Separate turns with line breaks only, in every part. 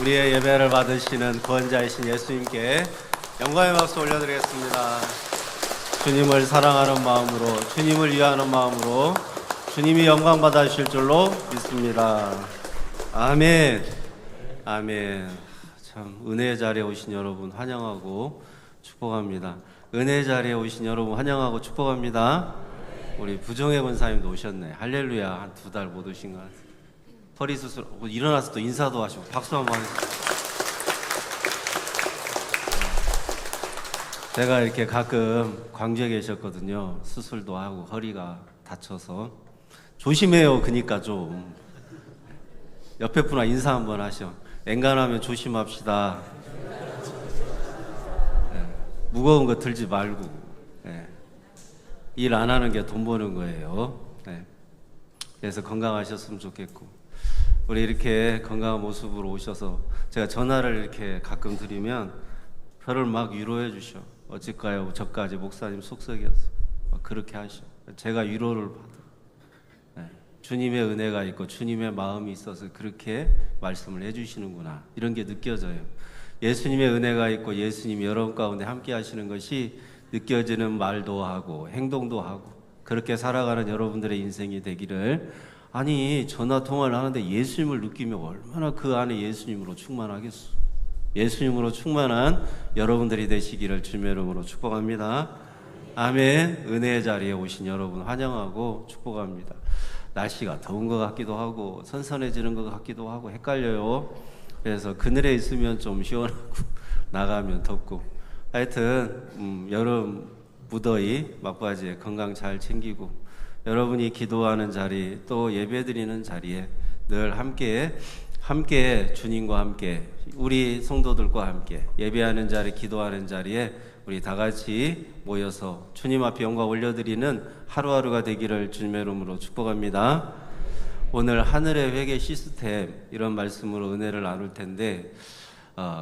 우리의 예배를 받으시는 구원자이신 예수님께 영광의 박수 올려드리겠습니다. 주님을 사랑하는 마음으로, 주님을 위하는 마음으로 주님이 영광 받으실 줄로 믿습니다. 아멘. 아멘. 참 은혜의 자리에 오신 여러분 환영하고 축복합니다. 은혜의 자리에 오신 여러분 환영하고 축복합니다. 우리 부정의 권사님도 오셨네. 할렐루야. 한 2달 못 오신 것 같아요. 허리 수술 일어나서 또 인사도 하시고 박수 한번 하세요. 제가 이렇게 가끔 광주에 계셨거든요. 수술도 하고 허리가 다쳐서 조심해요. 그니까 좀 옆에 분과 인사 한번 하셔. 엔간하면 조심합시다. 네. 무거운 거 들지 말고 네. 일 안 하는 게 돈 버는 거예요. 네. 그래서 건강하셨으면 좋겠고 우리 이렇게 건강한 모습으로 오셔서 제가 전화를 이렇게 가끔 드리면 저를 막 위로해 주셔. 어찌까요? 저까지 목사님 속썩이었어. 그렇게 하셔. 제가 위로를 받아. 네. 주님의 은혜가 있고 주님의 마음이 있어서 그렇게 말씀을 해주시는구나. 이런 게 느껴져요. 예수님의 은혜가 있고 예수님이 여러분 가운데 함께 하시는 것이 느껴지는 말도 하고 행동도 하고 그렇게 살아가는 여러분들의 인생이 되기를. 아니 전화 통화를 하는데 예수님을 느끼면 얼마나 그 안에 예수님으로 충만하겠어. 예수님으로 충만한 여러분들이 되시기를 주님의 이름으로 축복합니다. 아멘. 은혜의 자리에 오신 여러분 환영하고 축복합니다. 날씨가 더운 것 같기도 하고 선선해지는 것 같기도 하고 헷갈려요. 그래서 그늘에 있으면 좀 시원하고 나가면 덥고 하여튼 여름 무더위 막바지에 건강 잘 챙기고 여러분이 기도하는 자리 또 예배드리는 자리에 늘 함께 주님과 함께 우리 성도들과 함께 예배하는 자리 기도하는 자리에 우리 다 같이 모여서 주님 앞에 영광 올려드리는 하루하루가 되기를 주님의 이름으로 축복합니다. 오늘 하늘의 회개 시스템 이런 말씀으로 은혜를 나눌 텐데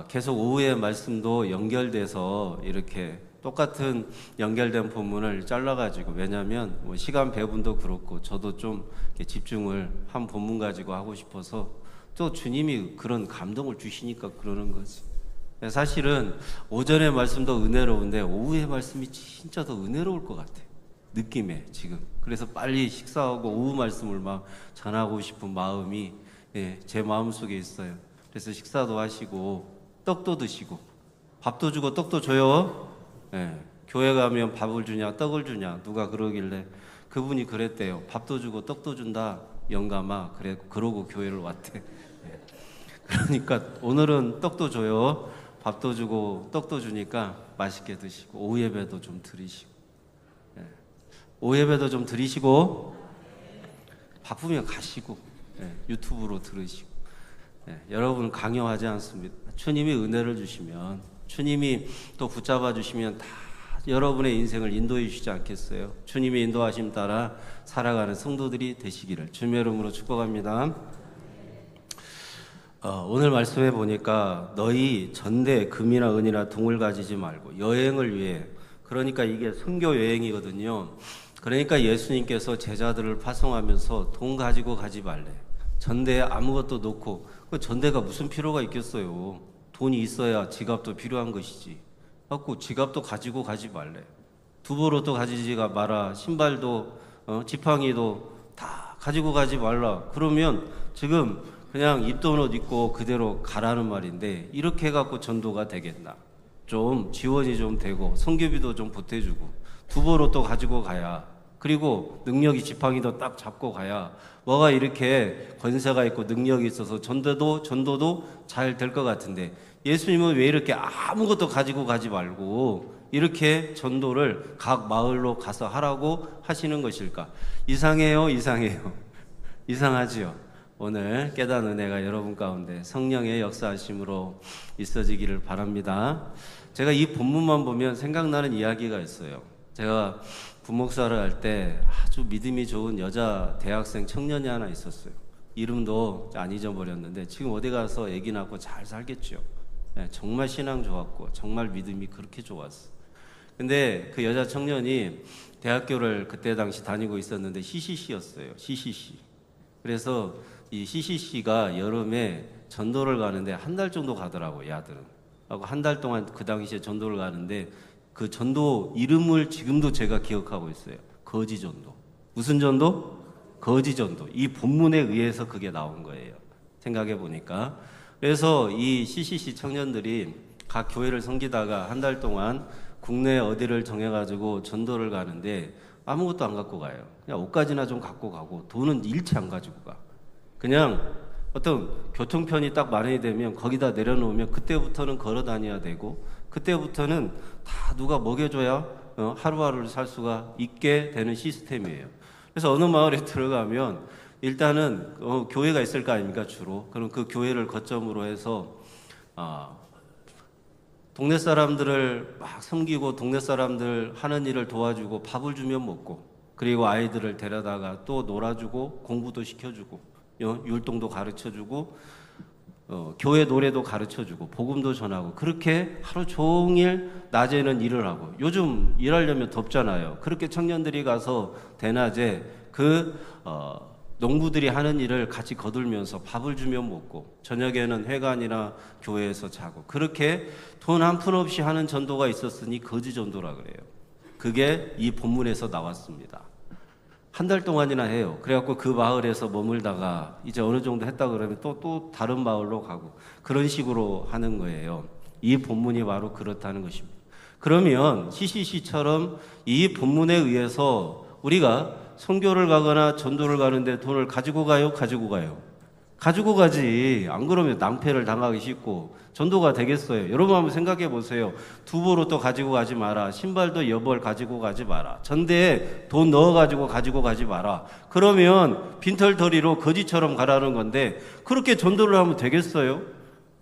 계속 오후의 말씀도 연결돼서 이렇게 똑같은 연결된 본문을 잘라가지고 왜냐하면 뭐 시간 배분도 그렇고 저도 좀 집중을 한 본문 가지고 하고 싶어서 또 주님이 그런 감동을 주시니까 그러는 거지. 사실은 오전의 말씀도 은혜로운데 오후의 말씀이 진짜 더 은혜로울 것 같아. 느낌에 지금. 그래서 빨리 식사하고 오후 말씀을 막 전하고 싶은 마음이 제 마음속에 있어요. 그래서 식사도 하시고 떡도 드시고 밥도 주고 떡도 줘요. 교회 가면 밥을 주냐 떡을 주냐 누가 그러길래 그분이 그랬대요. 밥도 주고 떡도 준다 영감아. 그러고 교회를 왔대. 그러니까 오늘은 떡도 줘요. 밥도 주고 떡도 주니까 맛있게 드시고 오후 예배도 좀 드리시고 오후 예배도 좀 드리시고 바쁘면 가시고 유튜브로 들으시고 여러분 강요하지 않습니다. 주님이 은혜를 주시면 주님이 또 붙잡아 주시면 다 여러분의 인생을 인도해 주시지 않겠어요? 주님의 인도하심 따라 살아가는 성도들이 되시기를 주님의 이름으로 축복합니다. 오늘 말씀해 보니까 너희 전대 금이나 은이나 동을 가지지 말고 여행을 위해 그러니까 이게 선교 여행이거든요. 그러니까 예수님께서 제자들을 파송하면서 돈 가지고 가지 말래. 전대에 아무것도 놓고 그 전대가 무슨 필요가 있겠어요. 돈이 있어야 지갑도 필요한 것이지. 갖고 지갑도 가지고 가지 말래. 두보로도 가지지가 마라. 신발도 지팡이도 다 가지고 가지 말라. 그러면 지금 그냥 입던 옷 입고 그대로 가라는 말인데 이렇게 해갖고 전도가 되겠나? 좀 지원이 좀 되고 선교비도 좀 보태주고 두보로도 가지고 가야 그리고 능력이 지팡이도 딱 잡고 가야 뭐가 이렇게 권세가 있고 능력이 있어서 전도도 잘 될 것 같은데 예수님은 왜 이렇게 아무것도 가지고 가지 말고 이렇게 전도를 각 마을로 가서 하라고 하시는 것일까? 이상해요. 이상하지요. 오늘 깨달은 은혜가 여러분 가운데 성령의 역사하심으로 있어지기를 바랍니다. 제가 이 본문만 보면 생각나는 이야기가 있어요. 제가 부목사를 할 때 아주 믿음이 좋은 여자 대학생 청년이 하나 있었어요. 이름도 안 잊어버렸는데 지금 어디 가서 아기 낳고 잘 살겠죠. 정말 신앙 좋았고 정말 믿음이 그렇게 좋았어. 근데 그 여자 청년이 대학교를 그때 당시 다니고 있었는데 CCC였어요. CCC. 그래서 이 CCC가 여름에 전도를 가는데 한 달 정도 가더라고요, 야들은. 하고 한 달 동안 그 당시에 전도를 가는데 그 전도 이름을 지금도 제가 기억하고 있어요. 거지 전도. 무슨 전도? 거지 전도. 이 본문에 의해서 그게 나온 거예요. 생각해 보니까. 그래서 이 CCC 청년들이 각 교회를 섬기다가 한 달 동안 국내 어디를 정해가지고 전도를 가는데 아무것도 안 갖고 가요. 그냥 옷가지나 좀 갖고 가고 돈은 일체 안 가지고 가. 그냥 어떤 교통편이 딱 마련이 되면 거기다 내려놓으면 그때부터는 걸어 다녀야 되고 그때부터는 다 누가 먹여줘야 하루하루를 살 수가 있게 되는 시스템이에요. 그래서 어느 마을에 들어가면 일단은 교회가 있을 거 아닙니까 주로. 그럼 그 교회를 거점으로 해서 동네 사람들을 막 섬기고 동네 사람들 하는 일을 도와주고 밥을 주면 먹고 그리고 아이들을 데려다가 또 놀아주고 공부도 시켜주고 율동도 가르쳐주고 교회 노래도 가르쳐주고 복음도 전하고 그렇게 하루 종일 낮에는 일을 하고 요즘 일하려면 덥잖아요. 그렇게 청년들이 가서 대낮에 농부들이 하는 일을 같이 거들면서 밥을 주면 먹고 저녁에는 회관이나 교회에서 자고 그렇게 돈 한 푼 없이 하는 전도가 있었으니 거지 전도라 그래요. 그게 이 본문에서 나왔습니다. 한 달 동안이나 해요. 그래갖고 그 마을에서 머물다가 이제 어느 정도 했다 그러면 또 다른 마을로 가고 그런 식으로 하는 거예요. 이 본문이 바로 그렇다는 것입니다. 그러면 CCC처럼 이 본문에 의해서 우리가 선교를 가거나 전도를 가는데 돈을 가지고 가요? 가지고 가요? 가지고 가지. 안 그러면 낭패를 당하기 쉽고 전도가 되겠어요. 여러분 한번 생각해 보세요. 두보로또 가지고 가지 마라. 신발도 여벌 가지고 가지 마라. 전대에 돈 넣어가지고 가지고 가지 마라. 그러면 빈털터리로 거지처럼 가라는 건데 그렇게 전도를 하면 되겠어요?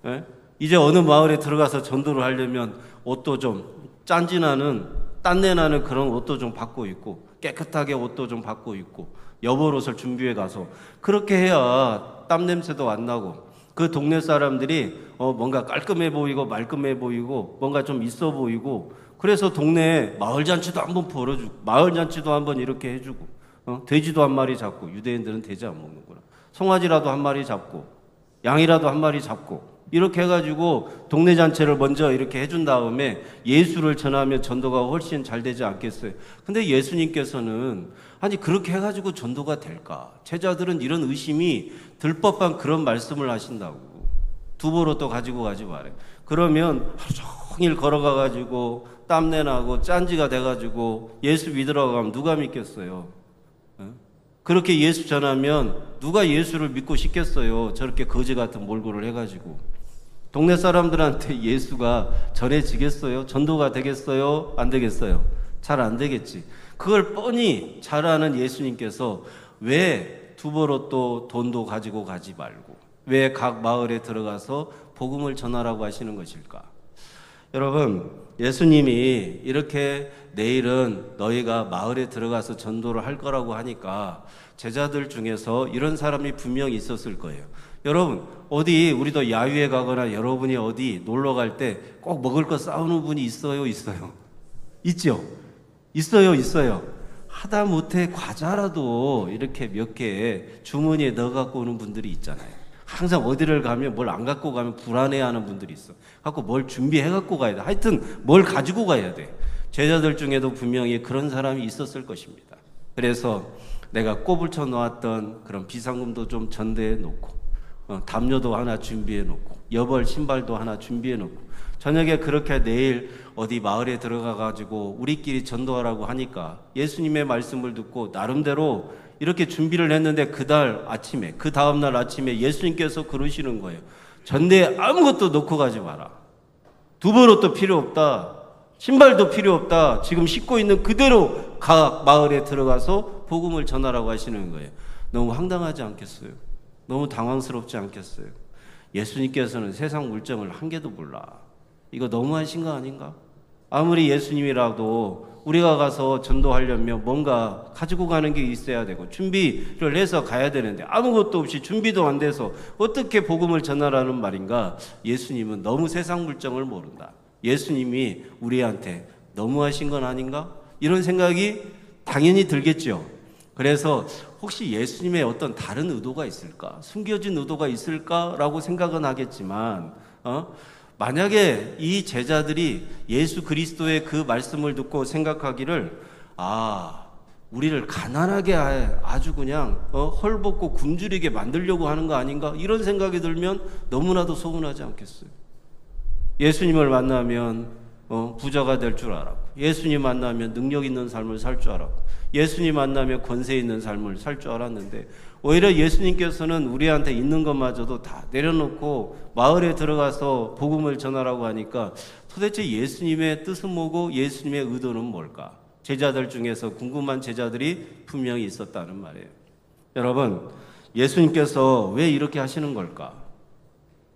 예? 이제 어느 마을에 들어가서 전도를 하려면 옷도 좀 짠지나는 딴내나는 그런 옷도 좀 받고 있고 깨끗하게 옷도 좀 받고 있고 여벌 옷을 준비해 가서 그렇게 해야 땀 냄새도 안 나고 그 동네 사람들이 뭔가 깔끔해 보이고 말끔해 보이고 뭔가 좀 있어 보이고 그래서 동네에 마을 잔치도 한번 벌어주고 마을 잔치도 한번 이렇게 해주고 돼지도 한 마리 잡고 유대인들은 돼지 안 먹는구나. 송아지라도 한 마리 잡고 양이라도 한 마리 잡고 이렇게 해가지고 동네 잔치를 먼저 이렇게 해준 다음에 예수를 전하면 전도가 훨씬 잘 되지 않겠어요? 근데 예수님께서는 아니 그렇게 해가지고 전도가 될까? 제자들은 이런 의심이 들 법한 그런 말씀을 하신다고. 두보로또 가지고 가지 말아요. 그러면 하루 종일 걸어가가지고 땀내나고 짠지가 돼가지고 예수 믿으러 가면 누가 믿겠어요? 그렇게 예수 전하면 누가 예수를 믿고 싶겠어요? 저렇게 거지 같은 몰골을 해가지고. 동네 사람들한테 예수가 전해지겠어요? 전도가 되겠어요? 안 되겠어요? 잘 안 되겠지. 그걸 뻔히 잘 아는 예수님께서 왜 두보로또 돈도 가지고 가지 말고 왜 각 마을에 들어가서 복음을 전하라고 하시는 것일까? 여러분, 예수님이 이렇게 내일은 너희가 마을에 들어가서 전도를 할 거라고 하니까 제자들 중에서 이런 사람이 분명히 있었을 거예요. 여러분, 어디 우리도 야유회 가거나 여러분이 어디 놀러 갈 때 꼭 먹을 거 싸우는 분이 있어요? 있어요? 있죠? 있어요. 하다못해 과자라도 이렇게 몇 개 주머니에 넣어 갖고 오는 분들이 있잖아요. 항상 어디를 가면 뭘 안 갖고 가면 불안해하는 분들이 있어. 갖고 뭘 준비해 갖고 가야 돼. 하여튼 뭘 가지고 가야 돼. 제자들 중에도 분명히 그런 사람이 있었을 것입니다. 그래서 내가 꼽을 쳐 놓았던 그런 비상금도 좀 전대해 놓고 담요도 하나 준비해 놓고 여벌 신발도 하나 준비해 놓고 저녁에 그렇게 내일 어디 마을에 들어가 가지고 우리끼리 전도하라고 하니까 예수님의 말씀을 듣고 나름대로 이렇게 준비를 했는데 그 다음날 아침에 예수님께서 그러시는 거예요. 전대에 아무것도 놓고 가지 마라. 두벌옷도 필요 없다. 신발도 필요 없다. 지금 신고 있는 그대로 각 마을에 들어가서 복음을 전하라고 하시는 거예요. 너무 황당하지 않겠어요? 너무 당황스럽지 않겠어요? 예수님께서는 세상 물정을 한 개도 몰라. 이거 너무하신 거 아닌가? 아무리 예수님이라도 우리가 가서 전도하려면 뭔가 가지고 가는 게 있어야 되고 준비를 해서 가야 되는데 아무것도 없이 준비도 안 돼서 어떻게 복음을 전하라는 말인가? 예수님은 너무 세상 물정을 모른다. 예수님이 우리한테 너무하신 건 아닌가? 이런 생각이 당연히 들겠죠. 그래서 혹시 예수님의 어떤 다른 의도가 있을까? 숨겨진 의도가 있을까라고 생각은 하겠지만 만약에 이 제자들이 예수 그리스도의 그 말씀을 듣고 생각하기를 우리를 가난하게 아주 그냥 헐벗고 굶주리게 만들려고 하는 거 아닌가? 이런 생각이 들면 너무나도 서운하지 않겠어요? 예수님을 만나면 부자가 될 줄 알았고, 예수님 만나면 능력 있는 삶을 살 줄 알았고, 예수님 만나면 권세 있는 삶을 살 줄 알았는데, 오히려 예수님께서는 우리한테 있는 것마저도 다 내려놓고 마을에 들어가서 복음을 전하라고 하니까 도대체 예수님의 뜻은 뭐고 예수님의 의도는 뭘까? 제자들 중에서 궁금한 제자들이 분명히 있었다는 말이에요. 여러분, 예수님께서 왜 이렇게 하시는 걸까?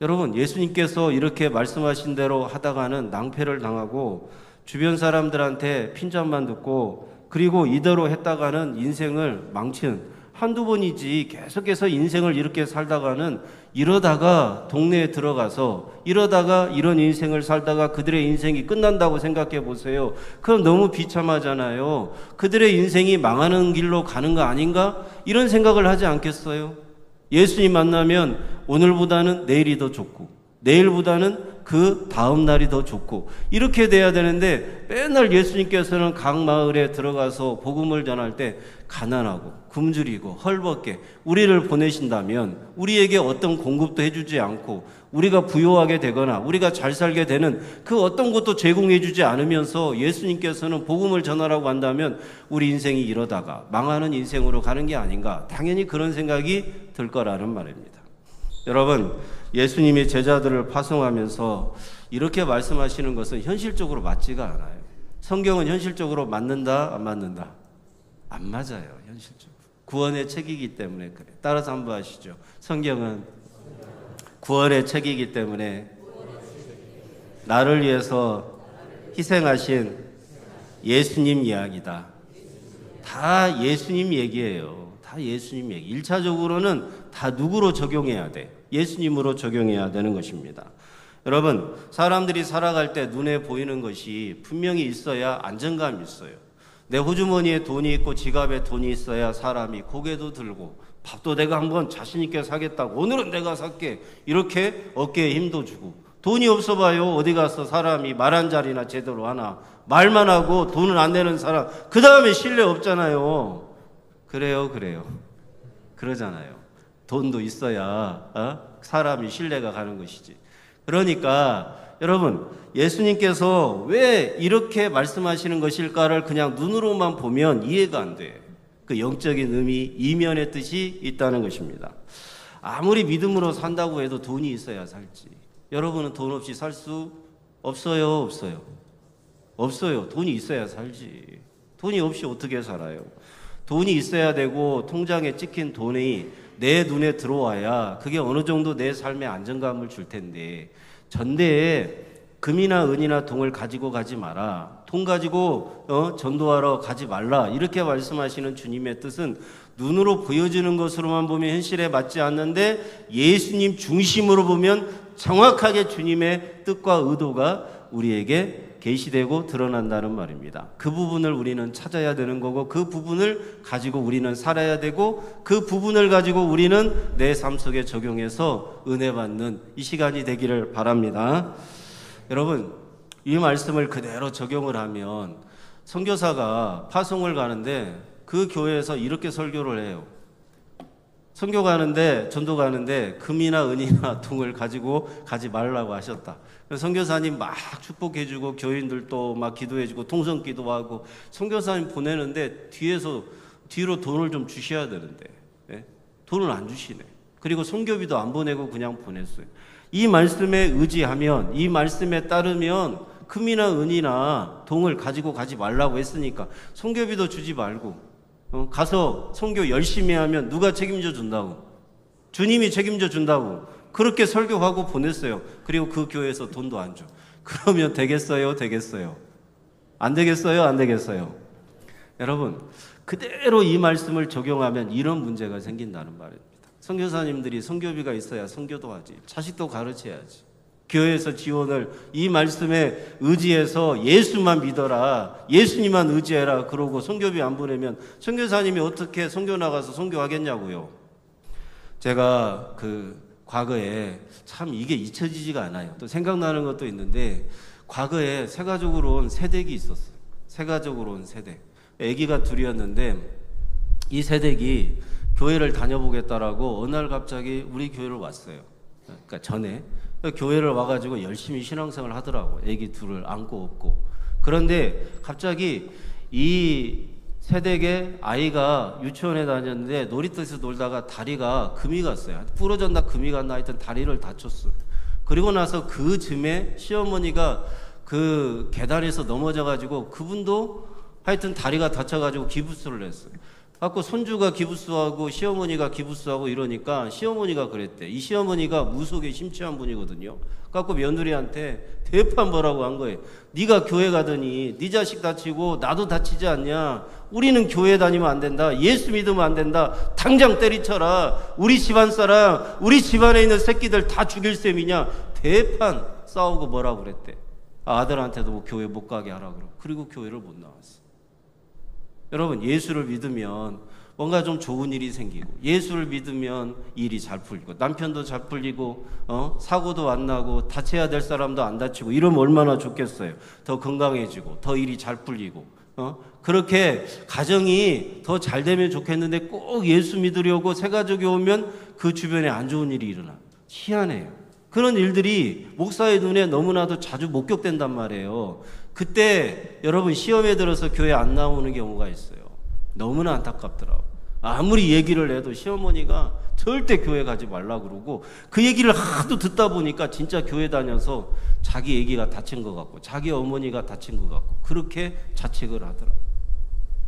여러분, 예수님께서 이렇게 말씀하신 대로 하다가는 낭패를 당하고 주변 사람들한테 핀잔만 듣고 그리고 이대로 했다가는 인생을 망친 한두 번이지 계속해서 인생을 이렇게 살다가는 이러다가 동네에 들어가서 이러다가 이런 인생을 살다가 그들의 인생이 끝난다고 생각해 보세요. 그럼 너무 비참하잖아요. 그들의 인생이 망하는 길로 가는 거 아닌가? 이런 생각을 하지 않겠어요? 예수님 만나면 오늘보다는 내일이 더 좋고 내일보다는 그 다음 날이 더 좋고 이렇게 돼야 되는데 맨날 예수님께서는 각 마을에 들어가서 복음을 전할 때 가난하고 굶주리고 헐벗게 우리를 보내신다면 우리에게 어떤 공급도 해주지 않고 우리가 부유하게 되거나 우리가 잘 살게 되는 그 어떤 것도 제공해 주지 않으면서 예수님께서는 복음을 전하라고 한다면 우리 인생이 이러다가 망하는 인생으로 가는 게 아닌가, 당연히 그런 생각이 들 거라는 말입니다. 여러분, 예수님이 제자들을 파송하면서 이렇게 말씀하시는 것은 현실적으로 맞지가 않아요. 성경은 현실적으로 맞는다, 안 맞는다? 안 맞아요, 현실적으로. 구원의 책이기 때문에 그래. 따라서 한번 하시죠. 성경은 구원의 책이기 때문에 나를 위해서 희생하신 예수님 이야기다. 다 예수님 얘기예요. 다 예수님 얘기. 1차적으로는 다 누구로 적용해야 돼? 예수님으로 적용해야 되는 것입니다. 여러분, 사람들이 살아갈 때 눈에 보이는 것이 분명히 있어야 안정감이 있어요. 내 호주머니에 돈이 있고 지갑에 돈이 있어야 사람이 고개도 들고 밥도 내가 한번 자신 있게 사겠다고 오늘은 내가 살게 이렇게 어깨에 힘도 주고, 돈이 없어 봐요. 어디 가서 사람이 말 한 자리나 제대로 하나? 말만 하고 돈을 안 내는 사람 그 다음에 신뢰 없잖아요. 그래요. 그러잖아요. 돈도 있어야 사람이 신뢰가 가는 것이지. 그러니까 여러분, 예수님께서 왜 이렇게 말씀하시는 것일까를 그냥 눈으로만 보면 이해가 안 돼. 그 영적인 의미, 이면의 뜻이 있다는 것입니다. 아무리 믿음으로 산다고 해도 돈이 있어야 살지. 여러분은 돈 없이 살 수 없어요? 없어요. 돈이 있어야 살지. 돈이 없이 어떻게 살아요? 돈이 있어야 되고 통장에 찍힌 돈이 내 눈에 들어와야 그게 어느 정도 내 삶에 안정감을 줄 텐데, 전대에 금이나 은이나 동을 가지고 가지 마라, 돈 가지고 전도하러 가지 말라, 이렇게 말씀하시는 주님의 뜻은 눈으로 보여지는 것으로만 보면 현실에 맞지 않는데 예수님 중심으로 보면 정확하게 주님의 뜻과 의도가 우리에게 계시되고 드러난다는 말입니다. 그 부분을 우리는 찾아야 되는 거고, 그 부분을 가지고 우리는 살아야 되고, 그 부분을 가지고 우리는 내 삶 속에 적용해서 은혜 받는 이 시간이 되기를 바랍니다. 여러분, 이 말씀을 그대로 적용을 하면 선교사가 파송을 가는데 그 교회에서 이렇게 설교를 해요. 선교 가는데, 전도 가는데 금이나 은이나 동을 가지고 가지 말라고 하셨다. 선교사님 막 축복해주고 교인들도 막 기도해주고 통성 기도하고 선교사님 보내는데 뒤로 돈을 좀 주셔야 되는데 돈을 안 주시네. 그리고 선교비도 안 보내고 그냥 보냈어요. 이 말씀에 의지하면, 이 말씀에 따르면 금이나 은이나 동을 가지고 가지 말라고 했으니까 선교비도 주지 말고 가서 선교 열심히 하면 누가 책임져 준다고? 주님이 책임져 준다고. 그렇게 설교하고 보냈어요. 그리고 그 교회에서 돈도 안 줘. 그러면 되겠어요? 안 되겠어요? 여러분, 그대로 이 말씀을 적용하면 이런 문제가 생긴다는 말입니다. 선교사님들이 선교비가 있어야 선교도 하지, 자식도 가르쳐야지. 교회에서 지원을 이 말씀에 의지해서 예수만 믿어라, 예수님만 의지해라 그러고 선교비 안 보내면 선교사님이 어떻게 선교 나가서 선교하겠냐고요. 제가 그 과거에 참 이게 잊혀지지가 않아요. 또 생각나는 것도 있는데, 과거에 세가족으로 온 세댁이 있었어요. 세가족으로 온 세댁. 아기가 둘이었는데 이 세댁이 교회를 다녀보겠다라고 어느 날 갑자기 우리 교회를 왔어요. 그러니까 전에 교회를 와가지고 열심히 신앙생활을 하더라고. 아기 둘을 안고 업고. 그런데 갑자기 이 세댁의 아이가 유치원에 다녔는데 놀이터에서 놀다가 다리가 금이 갔어요. 부러졌나 금이 갔나 하여튼 다리를 다쳤어. 그리고 나서 그 즈음에 시어머니가 그 계단에서 넘어져가지고 그분도 하여튼 다리가 다쳐가지고 기부스를 했어요. 갖고 손주가 기부스하고 시어머니가 기부스하고 이러니까 시어머니가 그랬대. 이 시어머니가 무속에 심취한 분이거든요. 갖고 며느리한테 대판 뭐라고 한 거예요. 네가 교회 가더니 네 자식 다치고 나도 다치지 않냐. 우리는 교회 다니면 안 된다. 예수 믿으면 안 된다. 당장 때리쳐라. 우리 집안 사람, 우리 집안에 있는 새끼들 다 죽일 셈이냐. 대판 싸우고 뭐라고 그랬대. 아들한테도 뭐 교회 못 가게 하라 그러고. 그리고 교회를 못 나왔어. 여러분, 예수를 믿으면 뭔가 좀 좋은 일이 생기고, 예수를 믿으면 일이 잘 풀리고, 남편도 잘 풀리고, 사고도 안 나고, 다쳐야 될 사람도 안 다치고, 이러면 얼마나 좋겠어요. 더 건강해지고, 더 일이 잘 풀리고, 그렇게 가정이 더 잘 되면 좋겠는데 꼭 예수 믿으려고 새가족이 오면 그 주변에 안 좋은 일이 일어나. 희한해요. 그런 일들이 목사의 눈에 너무나도 자주 목격된단 말이에요. 그때 여러분 시험에 들어서 교회 안 나오는 경우가 있어요. 너무나 안타깝더라고. 아무리 얘기를 해도 시어머니가 절대 교회 가지 말라 그러고, 그 얘기를 하도 듣다 보니까 진짜 교회 다녀서 자기 애기가 다친 것 같고 자기 어머니가 다친 것 같고 그렇게 자책을 하더라고요.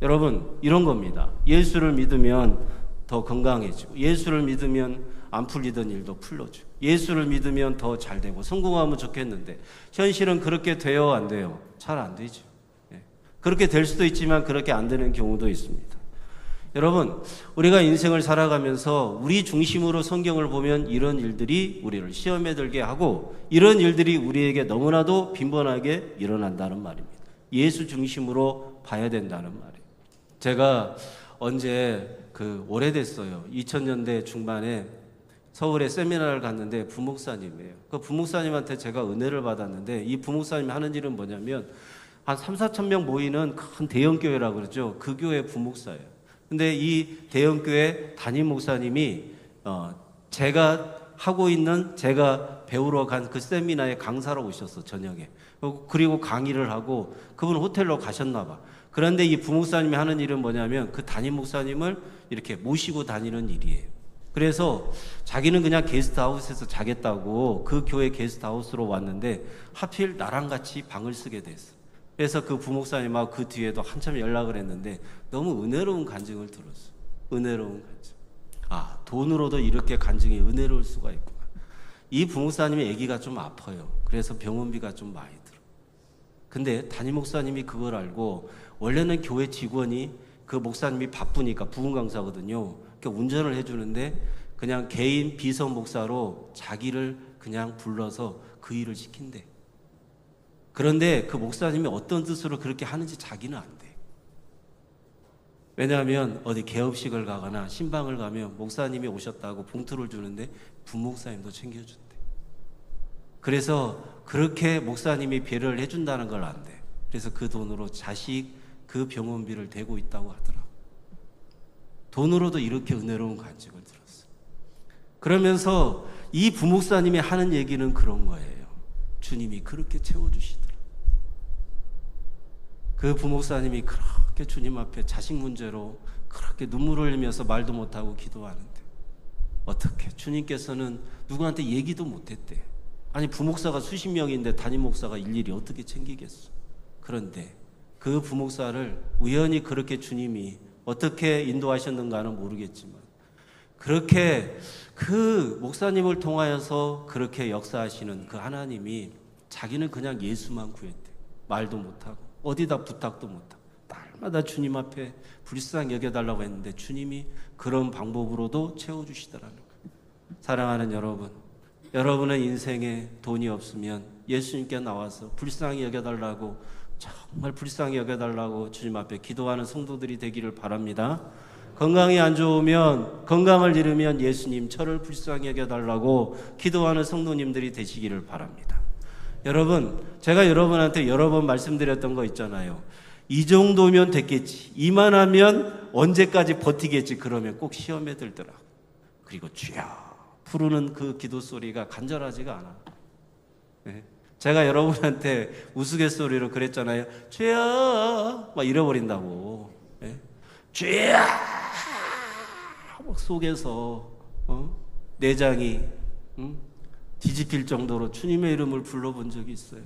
여러분, 이런 겁니다. 예수를 믿으면 더 건강해지고, 예수를 믿으면 안 풀리던 일도 풀려지고, 예수를 믿으면 더 잘 되고 성공하면 좋겠는데 현실은 그렇게 돼요, 안 돼요? 잘 안 되죠. 그렇게 될 수도 있지만 그렇게 안 되는 경우도 있습니다. 여러분, 우리가 인생을 살아가면서 우리 중심으로 성경을 보면 이런 일들이 우리를 시험에 들게 하고, 이런 일들이 우리에게 너무나도 빈번하게 일어난다는 말입니다. 예수 중심으로 봐야 된다는 말이에요. 제가 언제 오래됐어요. 2000년대 중반에 서울에 세미나를 갔는데 부목사님이에요. 그 부목사님한테 제가 은혜를 받았는데, 이 부목사님이 하는 일은 뭐냐면 한 3-4천 명 모이는 큰 대형교회라고 그러죠. 그 교회 부목사예요. 근데 이 대형교회 담임 목사님이 제가 하고 있는, 제가 배우러 간 그 세미나에 강사로 오셨어, 저녁에. 그리고 강의를 하고 그분 호텔로 가셨나 봐. 그런데 이 부목사님이 하는 일은 뭐냐면 그 담임 목사님을 이렇게 모시고 다니는 일이에요. 그래서 자기는 그냥 게스트하우스에서 자겠다고 그 교회 게스트하우스로 왔는데 하필 나랑 같이 방을 쓰게 됐어. 그래서 그 부목사님하고 그 뒤에도 한참 연락을 했는데 너무 은혜로운 간증을 들었어. 은혜로운 간증. 아, 돈으로도 이렇게 간증이 은혜로울 수가 있구나. 이 부목사님의 아기가 좀 아파요. 그래서 병원비가 좀 많이 들어. 근데 담임 목사님이 그걸 알고, 원래는 교회 직원이 그 목사님이 바쁘니까 부흥 강사거든요. 그러니까 운전을 해주는데 그냥 개인 비서 목사로 자기를 그냥 불러서 그 일을 시킨대. 그런데 그 목사님이 어떤 뜻으로 그렇게 하는지 자기는 안 돼. 왜냐하면 어디 개업식을 가거나 신방을 가면 목사님이 오셨다고 봉투를 주는데 부목사님도 챙겨준대. 그래서 그렇게 목사님이 배려를 해준다는 걸 안 돼. 그래서 그 돈으로 자식 그 병원비를 대고 있다고 하더라고. 돈으로도 이렇게 은혜로운 간증을 들었어. 그러면서 이 부목사님이 하는 얘기는 그런 거예요. 주님이 그렇게 채워주시더라. 그 부목사님이 그렇게 주님 앞에 자식 문제로 그렇게 눈물을 흘리면서 말도 못하고 기도하는데 어떻게 주님께서는 누구한테 얘기도 못했대. 아니, 부목사가 수십 명인데 담임 목사가 일일이 어떻게 챙기겠어. 그런데 그 부목사를 우연히 그렇게 주님이 어떻게 인도하셨는가는 모르겠지만 그렇게 그 목사님을 통하여서 그렇게 역사하시는 그 하나님이 자기는 그냥 예수만 구했대. 말도 못하고 어디다 부탁도 못하고 날마다 주님 앞에 불쌍히 여겨달라고 했는데 주님이 그런 방법으로도 채워주시더라는 거예요. 사랑하는 여러분, 여러분의 인생에 돈이 없으면 예수님께 나와서 불쌍히 여겨달라고, 정말 불쌍히 여겨달라고 주님 앞에 기도하는 성도들이 되기를 바랍니다. 건강이 안 좋으면, 건강을 잃으면 예수님 저를 불쌍히 여겨달라고 기도하는 성도님들이 되시기를 바랍니다. 여러분, 제가 여러분한테 여러 번 말씀드렸던 거 있잖아요. 이 정도면 됐겠지, 이만하면 언제까지 버티겠지, 그러면 꼭 시험에 들더라고. 그리고 주여 부르는 그 기도 소리가 간절하지가 않아. 네. 제가 여러분한테 우스갯소리로 그랬잖아요. 주여 막 잃어버린다고. 네. 주여 막 속에서 내장이 뒤집힐 정도로 주님의 이름을 불러본 적이 있어요.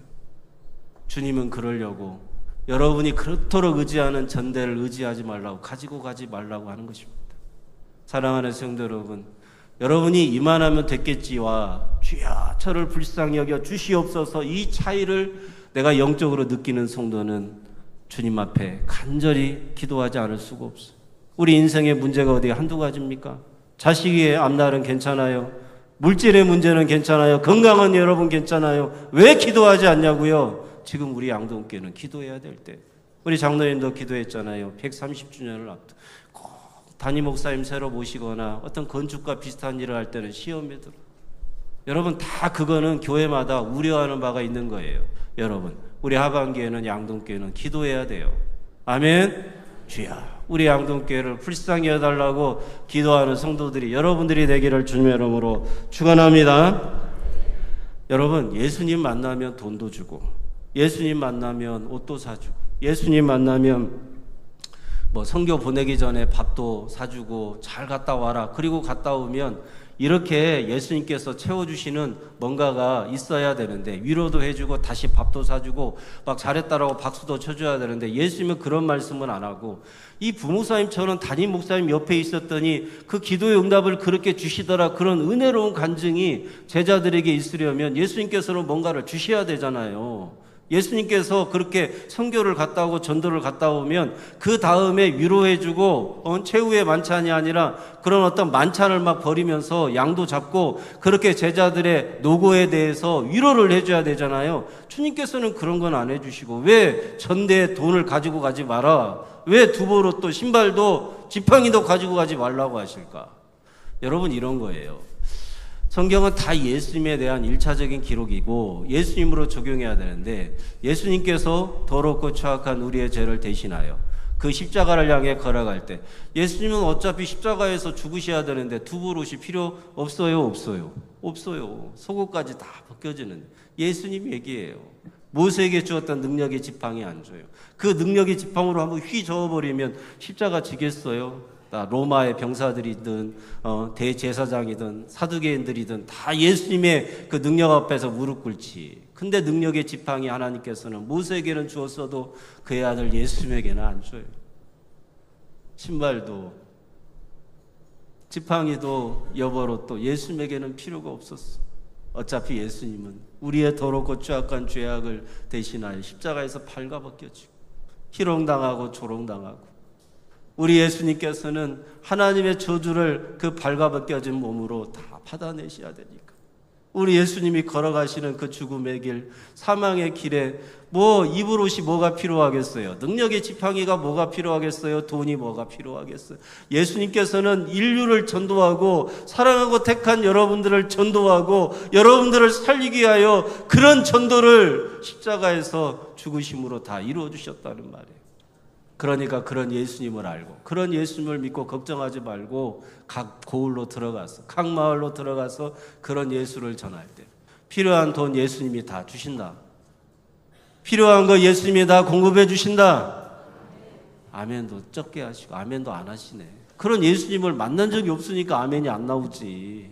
주님은 그러려고 여러분이 그렇도록 의지하는 전대를 의지하지 말라고, 가지고 가지 말라고 하는 것입니다. 사랑하는 성도 여러분, 여러분이 이만하면 됐겠지와 주여 저를 불쌍히 여겨 주시옵소서, 이 차이를 내가 영적으로 느끼는 성도는 주님 앞에 간절히 기도하지 않을 수가 없어요. 우리 인생의 문제가 어디 한두 가지입니까? 자식의 앞날은 괜찮아요. 물질의 문제는 괜찮아요. 건강은 여러분 괜찮아요. 왜 기도하지 않냐고요? 지금 우리 양동교회는 기도해야 될 때, 우리 장로님도 기도했잖아요. 130주년을 앞두고 꼭 담임 목사님 새로 모시거나 어떤 건축과 비슷한 일을 할 때는 시험에 들어. 여러분 다 그거는 교회마다 우려하는 바가 있는 거예요. 여러분 우리 하반기에는 양동교회는 기도해야 돼요. 아멘. 주여 우리 양동교회를 불쌍히 여달라고 기도하는 성도들이 여러분들이 되기를 주님의 이름으로 축원합니다. 여러분 예수님 만나면 돈도 주고, 예수님 만나면 옷도 사주고, 예수님 만나면 뭐 선교 보내기 전에 밥도 사주고 잘 갔다 와라, 그리고 갔다 오면 이렇게 예수님께서 채워주시는 뭔가가 있어야 되는데, 위로도 해주고 다시 밥도 사주고 막 잘했다라고 박수도 쳐줘야 되는데, 예수님은 그런 말씀은 안 하고, 이 부목사님처럼 담임 목사님 옆에 있었더니 그 기도의 응답을 그렇게 주시더라, 그런 은혜로운 간증이 제자들에게 있으려면 예수님께서는 뭔가를 주셔야 되잖아요. 예수님께서 그렇게 선교를 갔다 오고 전도를 갔다 오면 그 다음에 위로해주고 최후의 만찬이 아니라 그런 어떤 만찬을 막 벌이면서 양도 잡고 그렇게 제자들의 노고에 대해서 위로를 해줘야 되잖아요. 주님께서는 그런 건 안 해주시고, 왜 전대에 돈을 가지고 가지 마라, 왜 두보로 또 신발도 지팡이도 가지고 가지 말라고 하실까? 여러분 이런 거예요. 성경은 다 예수님에 대한 1차적인 기록이고 예수님으로 적용해야 되는데, 예수님께서 더럽고 추악한 우리의 죄를 대신하여 그 십자가를 향해 걸어갈 때 예수님은 어차피 십자가에서 죽으셔야 되는데 두부롯이 필요 없어요? 없어요? 없어요. 속옷까지 다 벗겨지는 예수님 얘기예요. 모세에게 주었던 능력의 지팡이 안 줘요. 그 능력의 지팡으로 한번 휘 저어버리면 십자가 지겠어요? 로마의 병사들이든 대제사장이든 사두개인들이든 다 예수님의 그 능력 앞에서 무릎 꿇지. 근데 능력의 지팡이 하나님께서는 모세에게는 주었어도 그의 아들 예수님에게는 안 줘요. 신발도 지팡이도 여벌옷도 예수님에게는 필요가 없었어. 어차피 예수님은 우리의 더럽고 추악한 죄악을 대신하여 십자가에서 발가벗겨지고 희롱당하고 조롱당하고, 우리 예수님께서는 하나님의 저주를 그 발가벗겨진 몸으로 다 받아내셔야 되니까, 우리 예수님이 걸어가시는 그 죽음의 길, 사망의 길에 뭐 입을 옷이 뭐가 필요하겠어요? 능력의 지팡이가 뭐가 필요하겠어요? 돈이 뭐가 필요하겠어요? 예수님께서는 인류를 전도하고 사랑하고 택한 여러분들을 전도하고 여러분들을 살리기 위하여 그런 전도를 십자가에서 죽으심으로 다 이루어 주셨다는 말이에요. 그러니까 그런 예수님을 알고 그런 예수님을 믿고 걱정하지 말고 각 고을로 들어가서, 각 마을로 들어가서 그런 예수를 전할 때 필요한 돈 예수님이 다 주신다. 필요한 거 예수님이 다 공급해 주신다. 아멘도 적게 하시고 아멘도 안 하시네. 그런 예수님을 만난 적이 없으니까 아멘이 안 나오지.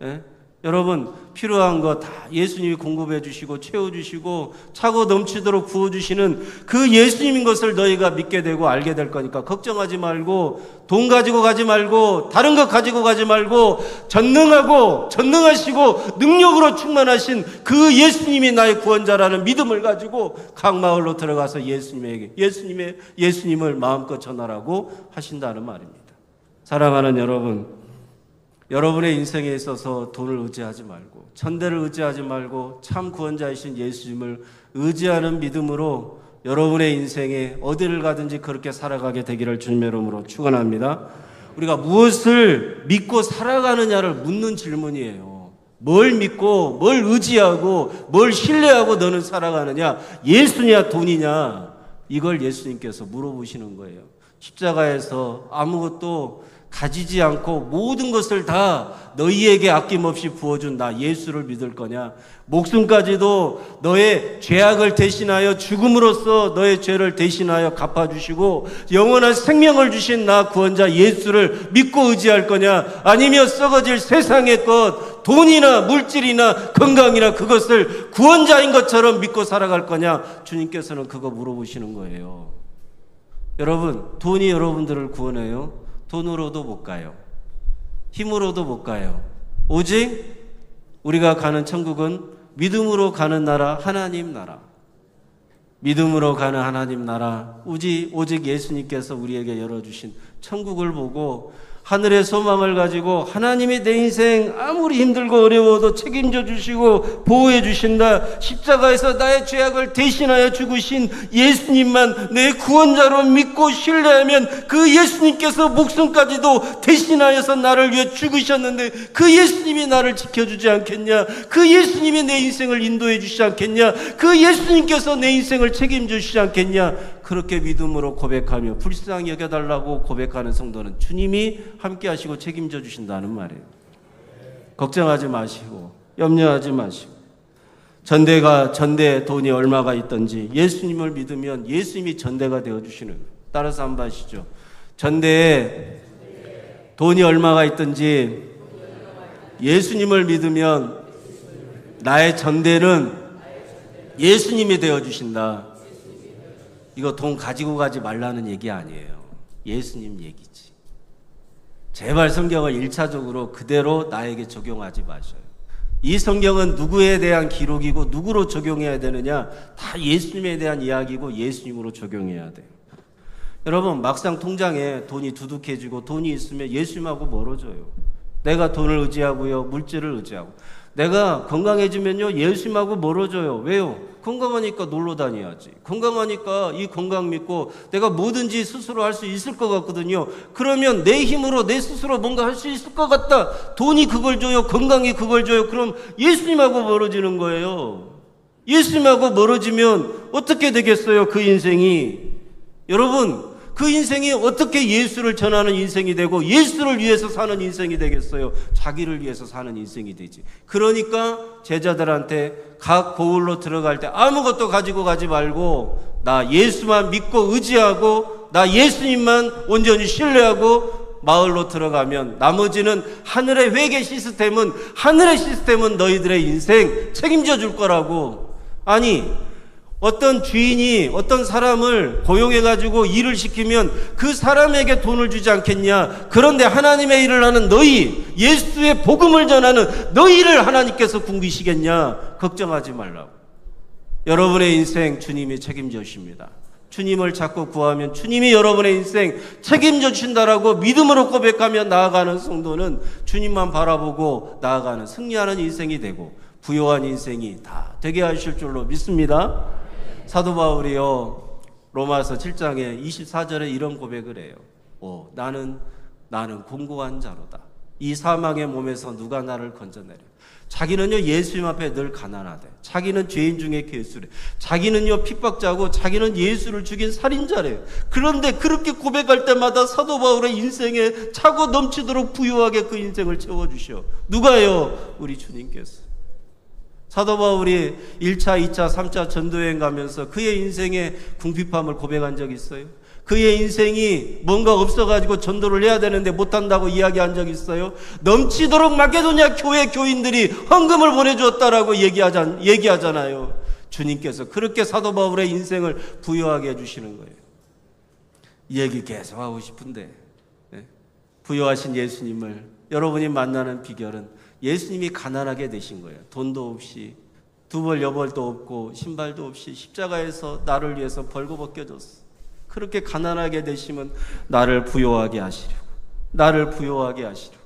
예? 여러분 필요한 거 다 예수님이 공급해 주시고 채워주시고 차고 넘치도록 부어주시는 그 예수님인 것을 너희가 믿게 되고 알게 될 거니까 걱정하지 말고, 돈 가지고 가지 말고, 다른 것 가지고 가지 말고, 전능하시고 능력으로 충만하신 그 예수님이 나의 구원자라는 믿음을 가지고 각 마을로 들어가서 예수님을 마음껏 전하라고 하신다는 말입니다. 사랑하는 여러분, 여러분의 인생에 있어서 돈을 의지하지 말고 천대를 의지하지 말고 참 구원자이신 예수님을 의지하는 믿음으로 여러분의 인생에 어디를 가든지 그렇게 살아가게 되기를 주님의 이름으로 축원합니다. 우리가 무엇을 믿고 살아가느냐를 묻는 질문이에요. 뭘 믿고 뭘 의지하고 뭘 신뢰하고 너는 살아가느냐, 예수냐 돈이냐, 이걸 예수님께서 물어보시는 거예요. 십자가에서 아무것도 가지지 않고 모든 것을 다 너희에게 아낌없이 부어준 나 예수를 믿을 거냐, 목숨까지도 너의 죄악을 대신하여 죽음으로써 너의 죄를 대신하여 갚아주시고 영원한 생명을 주신 나 구원자 예수를 믿고 의지할 거냐, 아니면 썩어질 세상의 것, 돈이나 물질이나 건강이나 그것을 구원자인 것처럼 믿고 살아갈 거냐, 주님께서는 그거 물어보시는 거예요. 여러분, 돈이 여러분들을 구원해요? 돈으로도 못 가요. 힘으로도 못 가요. 오직 우리가 가는 천국은 믿음으로 가는 나라, 하나님 나라. 믿음으로 가는 하나님 나라, 오직 예수님께서 우리에게 열어주신 천국을 보고 하늘의 소망을 가지고 하나님이 내 인생 아무리 힘들고 어려워도 책임져 주시고 보호해 주신다, 십자가에서 나의 죄악을 대신하여 죽으신 예수님만 내 구원자로 믿고 신뢰하면 그 예수님께서 목숨까지도 대신하여서 나를 위해 죽으셨는데 그 예수님이 나를 지켜주지 않겠냐, 그 예수님이 내 인생을 인도해 주시지 않겠냐, 그 예수님께서 내 인생을 책임져 주시지 않겠냐, 그렇게 믿음으로 고백하며 불쌍히 여겨달라고 고백하는 성도는 주님이 함께 하시고 책임져 주신다는 말이에요. 걱정하지 마시고 염려하지 마시고, 전대에 돈이 얼마가 있든지 예수님을 믿으면 예수님이 전대가 되어주시는 거예요. 따라서 한번 하시죠. 전대에 돈이 얼마가 있든지 예수님을 믿으면 나의 전대는 예수님이 되어주신다. 이거 돈 가지고 가지 말라는 얘기 아니에요. 예수님 얘기지. 제발 성경을 1차적으로 그대로 나에게 적용하지 마셔요. 이 성경은 누구에 대한 기록이고 누구로 적용해야 되느냐, 다 예수님에 대한 이야기고 예수님으로 적용해야 돼요. 여러분, 막상 통장에 돈이 두둑해지고 돈이 있으면 예수님하고 멀어져요. 내가 돈을 의지하고요, 물질을 의지하고. 내가 건강해지면요, 예수님하고 멀어져요. 왜요? 건강하니까 놀러 다녀야지. 건강하니까 이 건강 믿고 내가 뭐든지 스스로 할 수 있을 것 같거든요. 그러면 내 힘으로 내 스스로 뭔가 할 수 있을 것 같다. 돈이 그걸 줘요. 건강이 그걸 줘요. 그럼 예수님하고 멀어지는 거예요. 예수님하고 멀어지면 어떻게 되겠어요? 그 인생이. 여러분, 그 인생이 어떻게 예수를 전하는 인생이 되고 예수를 위해서 사는 인생이 되겠어요? 자기를 위해서 사는 인생이 되지. 그러니까 제자들한테 각 고을로 들어갈 때 아무것도 가지고 가지 말고 나 예수만 믿고 의지하고 나 예수님만 온전히 신뢰하고 마을로 들어가면 나머지는 하늘의 회계 시스템은, 하늘의 시스템은 너희들의 인생 책임져 줄 거라고. 아니, 어떤 주인이 어떤 사람을 고용해가지고 일을 시키면 그 사람에게 돈을 주지 않겠냐. 그런데 하나님의 일을 하는 너희, 예수의 복음을 전하는 너희를 하나님께서 굶기시겠냐. 걱정하지 말라고. 여러분의 인생 주님이 책임져 주십니다. 주님을 자꾸 구하면 주님이 여러분의 인생 책임져 주신다라고 믿음으로 고백하며 나아가는 성도는 주님만 바라보고 나아가는 승리하는 인생이 되고 부요한 인생이 다 되게 하실 줄로 믿습니다. 사도 바울이요, 로마서 7장에 24절에 이런 고백을 해요. 나는 공고한 자로다. 이 사망의 몸에서 누가 나를 건져내려. 자기는요, 예수님 앞에 늘 가난하대. 자기는 죄인 중에 괴수래. 자기는요, 핍박자고 자기는 예수를 죽인 살인자래요. 그런데 그렇게 고백할 때마다 사도 바울의 인생에 차고 넘치도록 부유하게 그 인생을 채워주셔. 누가요? 우리 주님께서. 사도 바울이 1차, 2차, 3차 전도여행 가면서 그의 인생의 궁핍함을 고백한 적이 있어요? 그의 인생이 뭔가 없어가지고 전도를 해야 되는데 못한다고 이야기한 적이 있어요? 넘치도록 마게도냐 교회 교인들이 헌금을 보내주었다라고 얘기하잖아요. 주님께서 그렇게 사도 바울의 인생을 부유하게 해주시는 거예요. 이 얘기 계속 하고 싶은데, 부유하신 예수님을 여러분이 만나는 비결은 예수님이 가난하게 되신 거예요. 돈도 없이, 두벌 여벌도 없고 신발도 없이 십자가에서 나를 위해서 벌거벗겨졌어. 그렇게 가난하게 되시면 나를 부요하게 하시려고, 나를 부요하게 하시려고.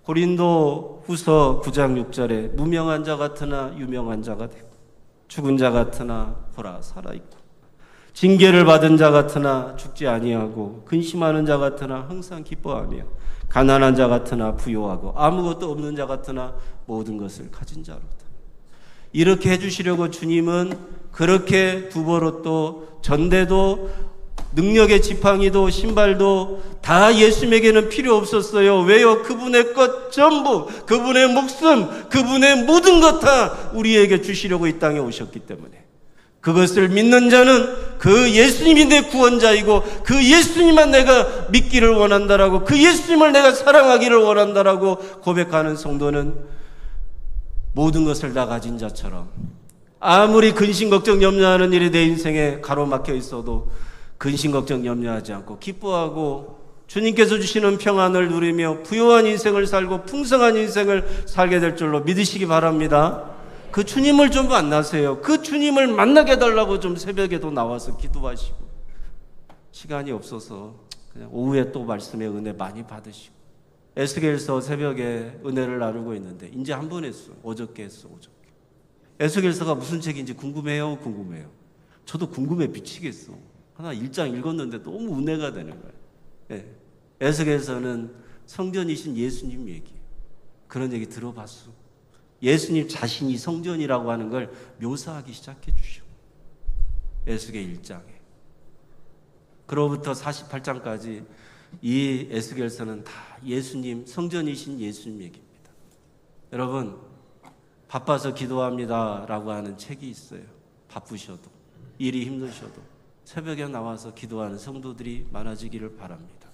고린도 후서 9장 6절에 무명한 자 같으나 유명한 자가 되고 죽은 자 같으나 보라 살아있고 징계를 받은 자 같으나 죽지 아니하고 근심하는 자 같으나 항상 기뻐하며 가난한 자 같으나 부요하고 아무것도 없는 자 같으나 모든 것을 가진 자로다. 이렇게 해주시려고 주님은 그렇게 두버릇도 전대도 능력의 지팡이도 신발도 다 예수님에게는 필요 없었어요. 왜요? 그분의 것 전부, 그분의 목숨, 그분의 모든 것 다 우리에게 주시려고 이 땅에 오셨기 때문에 그것을 믿는 자는 그 예수님이 내 구원자이고 그 예수님만 내가 믿기를 원한다라고 그 예수님을 내가 사랑하기를 원한다라고 고백하는 성도는 모든 것을 다 가진 자처럼 아무리 근심 걱정 염려하는 일이 내 인생에 가로막혀 있어도 근심 걱정 염려하지 않고 기뻐하고 주님께서 주시는 평안을 누리며 부요한 인생을 살고 풍성한 인생을 살게 될 줄로 믿으시기 바랍니다. 그 주님을 좀 만나세요. 그 주님을 만나게 해달라고 좀 새벽에도 나와서 기도하시고 시간이 없어서 그냥 오후에 또 말씀의 은혜 많이 받으시고 에스겔서 새벽에 은혜를 나누고 있는데 이제 한 번 했어. 어저께 했어. 어저께. 에스겔서가 무슨 책인지 궁금해요. 궁금해요. 저도 궁금해 미치겠어. 하나 1장 읽었는데 너무 은혜가 되는 거예요. 네. 에스겔서는 성전이신 예수님 얘기. 그런 얘기 들어봤어. 예수님 자신이 성전이라고 하는 걸 묘사하기 시작해 주셔. 에스겔 1장에. 그로부터 48장까지 이 에스겔서는 다 예수님, 성전이신 예수님 얘기입니다. 여러분, 바빠서 기도합니다라고 하는 책이 있어요. 바쁘셔도, 일이 힘드셔도 새벽에 나와서 기도하는 성도들이 많아지기를 바랍니다.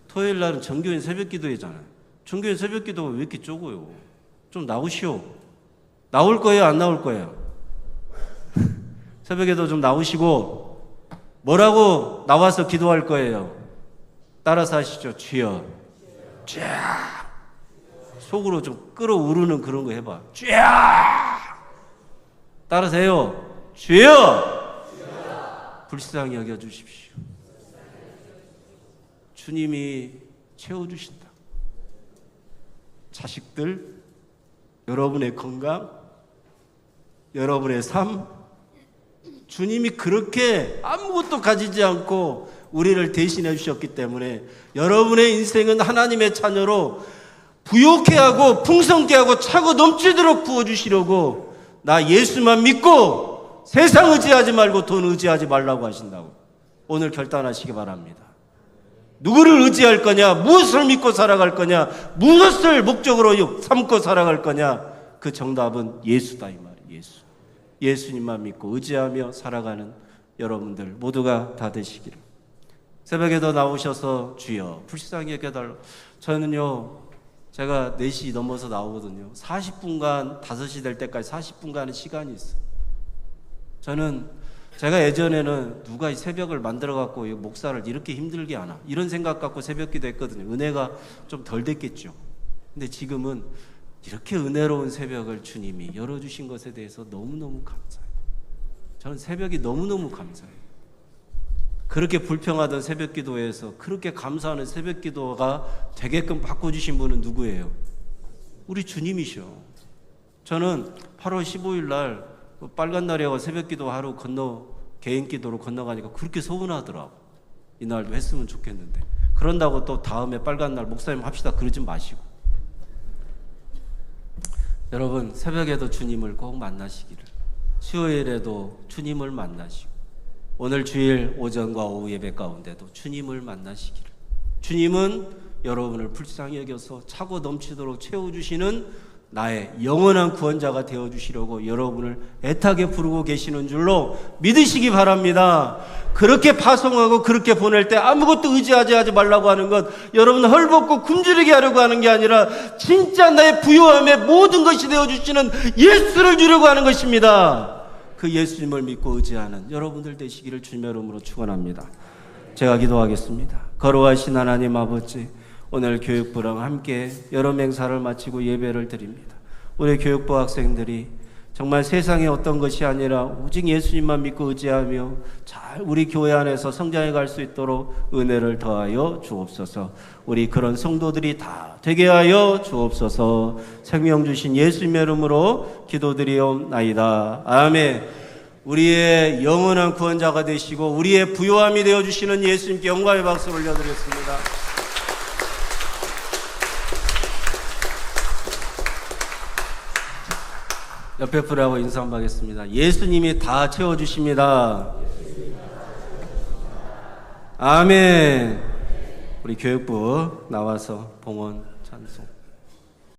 토요일 날은 정교인 새벽 기도회잖아요. 정교인 새벽 기도가 왜 이렇게 적어요? 좀 나오시오. 나올 거예요? 안 나올 거예요? 새벽에도 좀 나오시고 뭐라고 나와서 기도할 거예요? 따라서 하시죠. 주여. 쫙. 속으로 좀 끌어오르는 그런 거 해봐. 쫙. 따라서 해요. 주여. 불쌍히 여겨주십시오. 주님이 채워주신다. 자식들, 여러분의 건강, 여러분의 삶, 주님이 그렇게 아무것도 가지지 않고 우리를 대신해 주셨기 때문에 여러분의 인생은 하나님의 자녀로 부요케 하고 풍성케 하고 차고 넘치도록 부어주시려고 나 예수만 믿고 세상 의지하지 말고 돈 의지하지 말라고 하신다고 오늘 결단하시기 바랍니다. 누구를 의지할 거냐, 무엇을 믿고 살아갈 거냐, 무엇을 목적으로 삼고 살아갈 거냐, 그 정답은 예수다 이 말이에요. 예수. 예수님만 믿고 의지하며 살아가는 여러분들 모두가 다 되시기를. 새벽에도 나오셔서 주여 불쌍히 여겨달라. 저는요, 제가 4시 넘어서 나오거든요. 40분간 5시 될 때까지 40분간의 시간이 있어요. 제가 예전에는 누가 이 새벽을 만들어갖고 목사를 이렇게 힘들게 하나 이런 생각 갖고 새벽 기도 했거든요. 은혜가 좀 덜 됐겠죠. 근데 지금은 이렇게 은혜로운 새벽을 주님이 열어주신 것에 대해서 너무너무 감사해요. 저는 새벽이 너무너무 감사해요. 그렇게 불평하던 새벽 기도에서 그렇게 감사하는 새벽 기도가 되게끔 바꿔주신 분은 누구예요? 우리 주님이셔. 저는 8월 15일 날 빨간 날이하고 새벽 기도 하루 개인 기도로 건너가니까 그렇게 서운하더라고. 이날도 했으면 좋겠는데. 그런다고 또 다음에 빨간 날 목사님 합시다 그러지 마시고. 여러분, 새벽에도 주님을 꼭 만나시기를. 수요일에도 주님을 만나시고, 오늘 주일 오전과 오후 예배 가운데도 주님을 만나시기를. 주님은 여러분을 불쌍히 여겨서 차고 넘치도록 채워주시는 나의 영원한 구원자가 되어주시려고 여러분을 애타게 부르고 계시는 줄로 믿으시기 바랍니다. 그렇게 파송하고 그렇게 보낼 때 아무것도 의지하지 말라고 하는 것, 여러분 헐벗고 굶주리게 하려고 하는 게 아니라 진짜 나의 부요함의 모든 것이 되어주시는 예수를 주려고 하는 것입니다. 그 예수님을 믿고 의지하는 여러분들 되시기를 주님의 이름으로 축원합니다. 제가 기도하겠습니다. 거룩하신 하나님 아버지, 오늘 교육부랑 함께 여러 맹사를 마치고 예배를 드립니다. 우리 교육부 학생들이 정말 세상의 어떤 것이 아니라 오직 예수님만 믿고 의지하며 잘 우리 교회 안에서 성장해 갈 수 있도록 은혜를 더하여 주옵소서. 우리 그런 성도들이 다 되게 하여 주옵소서. 생명 주신 예수님의 이름으로 기도드리옵나이다. 아멘. 우리의 영원한 구원자가 되시고 우리의 부요함이 되어주시는 예수님께 영광의 박수를 올려드렸습니다. 옆에 분하고 인사 한번 하겠습니다. 예수님이 다 채워주십니다. 아멘. 우리 교육부 나와서 봉헌 찬송.